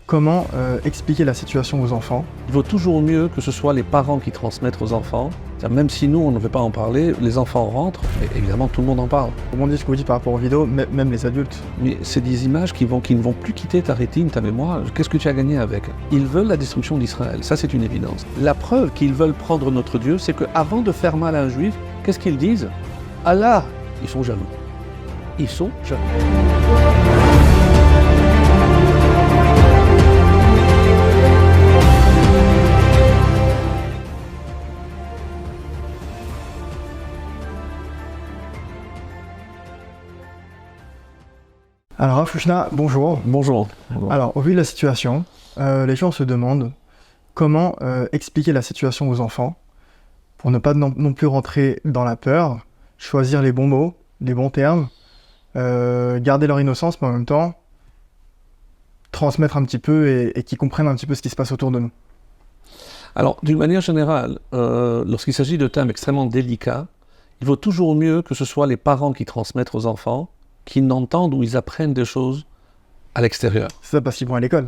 Comment expliquer la situation aux enfants? Il vaut toujours mieux que ce soit les parents qui transmettent aux enfants. Même si nous, on ne veut pas en parler, les enfants rentrent, et évidemment, tout le monde en parle. Comment dire ce que vous dites par rapport aux vidéos, même les adultes? Mais c'est des images qui ne vont plus quitter ta rétine, ta mémoire. Qu'est-ce que tu as gagné avec? Ils veulent la destruction d'Israël, ça c'est une évidence. La preuve qu'ils veulent prendre notre Dieu, c'est qu'avant de faire mal à un juif, qu'est-ce qu'ils disent? Allah! Ils sont jaloux. Ils sont jaloux. Alors, Rav Shushna, bonjour. Bonjour. Alors, au vu de la situation, les gens se demandent comment expliquer la situation aux enfants pour ne pas non plus rentrer dans la peur, choisir les bons mots, les bons termes, garder leur innocence, mais en même temps transmettre un petit peu et qu'ils comprennent un petit peu ce qui se passe autour de nous. Alors, d'une manière générale, lorsqu'il s'agit de thèmes extrêmement délicats, il vaut toujours mieux que ce soit les parents qui transmettent aux enfants, qui n'entendent ou ils apprennent des choses à l'extérieur. C'est ça parce qu'ils vont à l'école.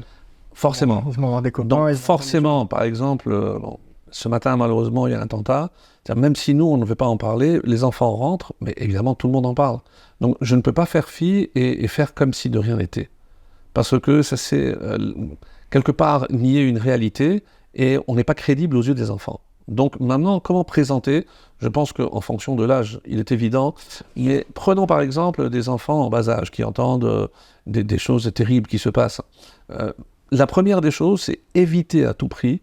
Forcément. Ils vont avoir des copains. Donc forcément, par exemple, ce matin malheureusement il y a un attentat, même si nous on ne veut pas en parler, les enfants rentrent, mais évidemment tout le monde en parle. Donc je ne peux pas faire fi et faire comme si de rien n'était. Parce que ça c'est quelque part nier une réalité et on n'est pas crédible aux yeux des enfants. Donc maintenant, comment présenter? Je pense qu'en fonction de l'âge, il est évident. Mais prenons par exemple des enfants en bas âge qui entendent des choses terribles qui se passent. La première des choses, c'est éviter à tout prix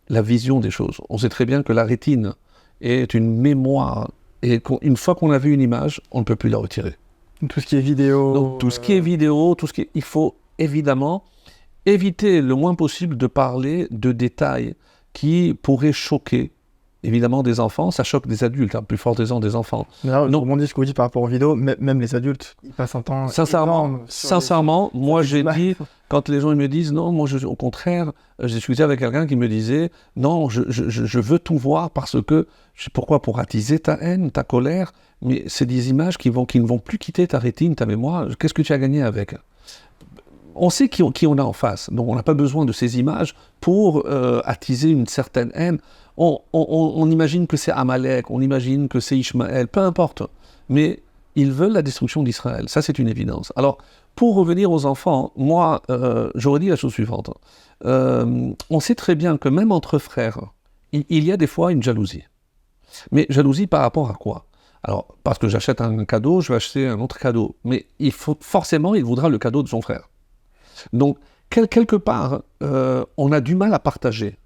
la vision des choses. On sait très bien que la rétine est une mémoire et une fois qu'on a vu une image, on ne peut plus la retirer. Tout ce qui est vidéo... Donc tout ce qui est vidéo, il faut évidemment éviter le moins possible de parler de détails qui pourraient choquer, évidemment, des enfants. Ça choque des adultes, plus fortement des enfants. Là, donc, on dit ce que vous dites par rapport aux vidéos, même les adultes, ils passent un temps... Sincèrement, moi j'ai dit, quand les gens ils me disent, non, moi au contraire, j'ai discuté avec quelqu'un qui me disait, non, je veux tout voir parce que, je sais pourquoi, pour attiser ta haine, ta colère, mais c'est des images qui ne vont plus quitter ta rétine, ta mémoire. Qu'est-ce que tu as gagné avec? On sait qui on a en face, donc on n'a pas besoin de ces images pour attiser une certaine haine. On imagine que c'est Amalek, on imagine que c'est Ishmaël, peu importe. Mais ils veulent la destruction d'Israël, ça c'est une évidence. Alors, pour revenir aux enfants, moi, j'aurais dit la chose suivante. On sait très bien que même entre frères, il y a des fois une jalousie. Mais jalousie par rapport à quoi? Alors, parce que j'achète un cadeau, je vais acheter un autre cadeau. Mais forcément, il voudra le cadeau de son frère. Donc, quelque part, on a du mal à partager.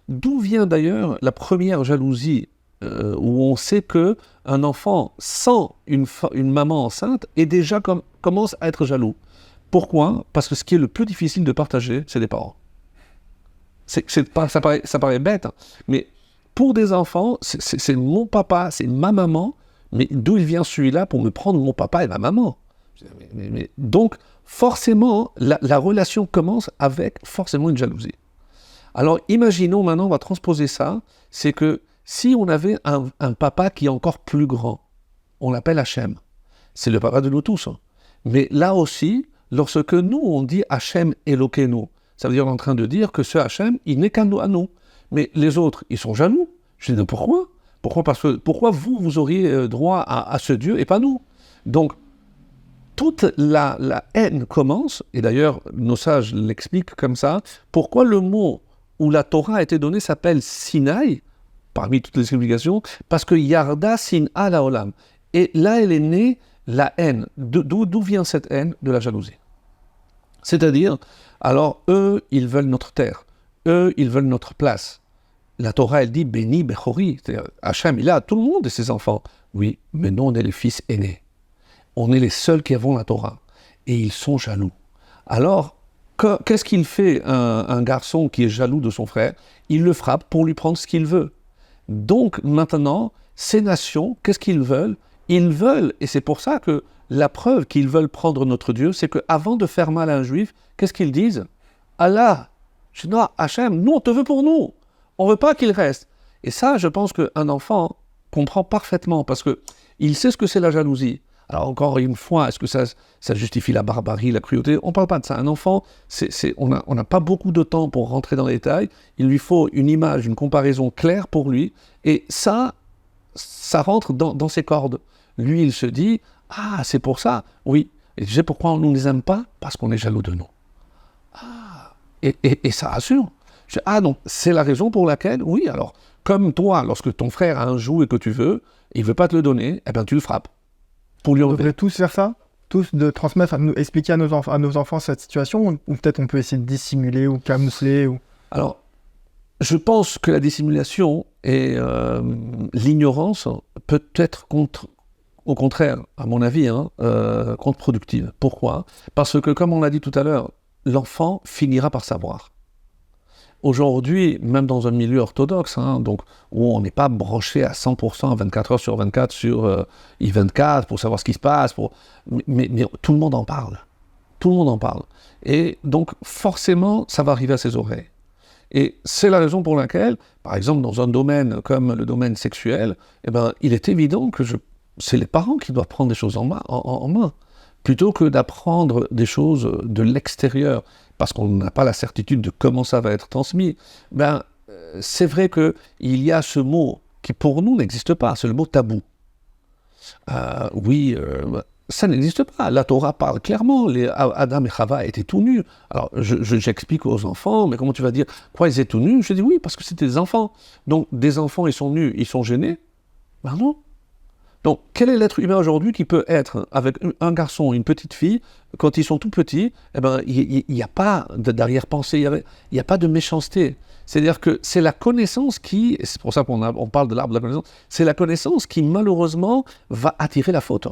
D'où vient d'ailleurs la première jalousie où on sait qu'un enfant sans une maman enceinte est déjà commence à être jaloux. Pourquoi? Parce que ce qui est le plus difficile de partager, c'est les parents. Ça paraît bête, mais pour des enfants, c'est mon papa, c'est ma maman, mais d'où il vient celui-là pour me prendre mon papa et ma maman? Donc, forcément, la relation commence avec forcément une jalousie. Alors, imaginons maintenant, on va transposer ça, c'est que si on avait un papa qui est encore plus grand, on l'appelle Hachem. C'est le papa de nous tous. Hein. Mais là aussi, lorsque nous, on dit Hachem Elokeinu, ça veut dire on est en train de dire que ce Hachem, il n'est qu'à nous. Mais les autres, ils sont jaloux. Je dis, pourquoi? Pourquoi vous auriez droit à ce Dieu et pas nous? Donc, toute la haine commence, et d'ailleurs, nos sages l'expliquent comme ça, pourquoi le mot où la Torah a été donnée s'appelle Sinaï, parmi toutes les explications, parce que Yarda Sin'a Laolam. Et là, elle est née, la haine. D'où vient cette haine? De la jalousie. C'est-à-dire, alors, eux, ils veulent notre terre. Eux, ils veulent notre place. La Torah, elle dit Béni Bechori. C'est-à-dire, Hachem, il a tout le monde et ses enfants. Oui, mais nous, on est les fils aînés. On est les seuls qui avons la Torah. Et ils sont jaloux. Alors, qu'est-ce qu'il fait un garçon qui est jaloux de son frère? Il le frappe pour lui prendre ce qu'il veut. Donc maintenant, ces nations, qu'est-ce qu'ils veulent? Ils veulent, et c'est pour ça que la preuve qu'ils veulent prendre notre Dieu, c'est qu'avant de faire mal à un juif, qu'est-ce qu'ils disent? Allah, Hachem, nous on te veut pour nous. On ne veut pas qu'il reste. Et ça, je pense qu'un enfant comprend parfaitement, parce qu'il sait ce que c'est la jalousie. Alors encore une fois, est-ce que ça justifie la barbarie, la cruauté? On ne parle pas de ça. Un enfant, on n'a pas beaucoup de temps pour rentrer dans les détails. Il lui faut une image, une comparaison claire pour lui. Et ça rentre dans ses cordes. Lui, il se dit, ah, c'est pour ça. Oui. Et tu sais pourquoi on ne les aime pas? Parce qu'on est jaloux de nous. Ah. Et ça rassure. Ah non, c'est la raison pour laquelle, oui, alors, comme toi, lorsque ton frère a un jouet que tu veux, il ne veut pas te le donner, eh bien tu le frappes. Pour lui On devrait tous faire ça? Tous de transmettre, expliquer à nos enfants cette situation? Ou peut-être on peut essayer de dissimuler ou camoufler ou... Alors, je pense que la dissimulation et l'ignorance peut être au contraire, à mon avis, contre-productive. Pourquoi? Parce que, comme on l'a dit tout à l'heure, l'enfant finira par savoir. Aujourd'hui, même dans un milieu orthodoxe, donc, où on n'est pas broché à 100% 24 heures sur 24 sur I24 pour savoir ce qui se passe, mais tout le monde en parle. Tout le monde en parle. Et donc, forcément, ça va arriver à ses oreilles. Et c'est la raison pour laquelle, par exemple, dans un domaine comme le domaine sexuel, eh ben, il est évident que c'est les parents qui doivent prendre des choses en main, plutôt que d'apprendre des choses de l'extérieur, parce qu'on n'a pas la certitude de comment ça va être transmis. Ben, c'est vrai qu'il y a ce mot qui, pour nous, n'existe pas, c'est le mot tabou. Ça n'existe pas. La Torah parle clairement. Adam et Chava étaient tout nus. Alors, j'explique aux enfants, mais comment tu vas dire, quoi, ils étaient tout nus? Je dis oui, parce que c'était des enfants. Donc, des enfants, ils sont nus, ils sont gênés? Ben non. Donc, quel est l'être humain aujourd'hui qui peut être avec un garçon, une petite fille, quand ils sont tout petits, eh ben, il n'y a pas d'arrière-pensée, il n'y a pas de méchanceté. C'est-à-dire que c'est la connaissance qui, et c'est pour ça qu'on parle de l'arbre de la connaissance, c'est la connaissance qui, malheureusement, va attirer la faute.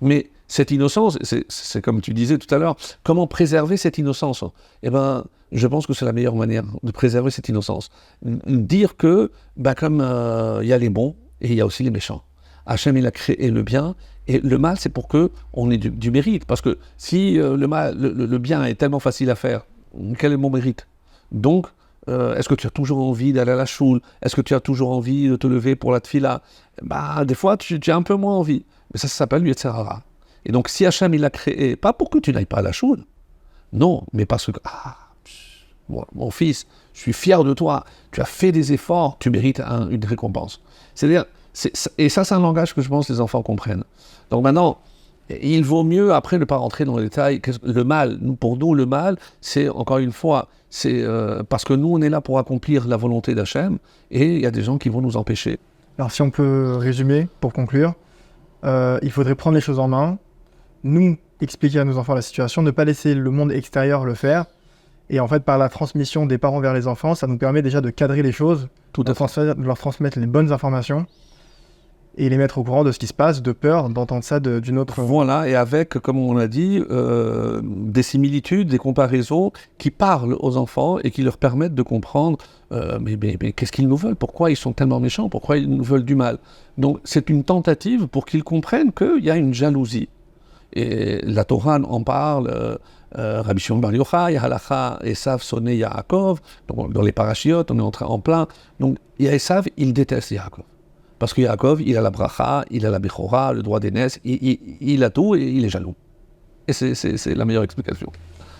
Mais cette innocence, c'est comme tu disais tout à l'heure, comment préserver cette innocence? Eh ben, je pense que c'est la meilleure manière de préserver cette innocence. Dire que, comme il y a les bons et il y a aussi les méchants. Hachem, il a créé le bien, et le mal, c'est pour qu'on ait du mérite. Parce que si le bien est tellement facile à faire, quel est mon mérite? Donc, est-ce que tu as toujours envie d'aller à la choule? Est-ce que tu as toujours envie de te lever pour la tfila? Des fois, tu as un peu moins envie. Mais ça s'appelle Yetzer Hara. Et donc, si Hachem, il l'a créé, pas pour que tu n'ailles pas à la choule, non, mais parce que, mon fils, je suis fier de toi, tu as fait des efforts, tu mérites une récompense. C'est-à-dire, et ça, c'est un langage que je pense que les enfants comprennent. Donc maintenant, il vaut mieux, après, ne pas rentrer dans les détails. Le mal, pour nous, le mal, c'est, encore une fois, c'est parce que nous, on est là pour accomplir la volonté d'Hachem, et il y a des gens qui vont nous empêcher. Alors, si on peut résumer, pour conclure, il faudrait prendre les choses en main, nous expliquer à nos enfants la situation, ne pas laisser le monde extérieur le faire, et en fait, par la transmission des parents vers les enfants, ça nous permet déjà de cadrer les choses, de leur transmettre les bonnes informations, et les mettre au courant de ce qui se passe, de peur d'entendre ça d'une autre... Voilà, et avec, comme on l'a dit, des similitudes, des comparaisons qui parlent aux enfants et qui leur permettent de comprendre mais qu'est-ce qu'ils nous veulent? Pourquoi ils sont tellement méchants? Pourquoi ils nous veulent du mal? Donc c'est une tentative pour qu'ils comprennent qu'il y a une jalousie. Et la Torah en parle, Rabbi Shimon Bar Yochai, Halacha, Esav, Soné, Yaakov, donc dans les parachiotes, on est en plein. Donc Esav, il déteste Yaakov. Parce que Yaakov, il a la bracha, il a la bechora, le droit d'aînesse, il a tout et il est jaloux. Et c'est la meilleure explication.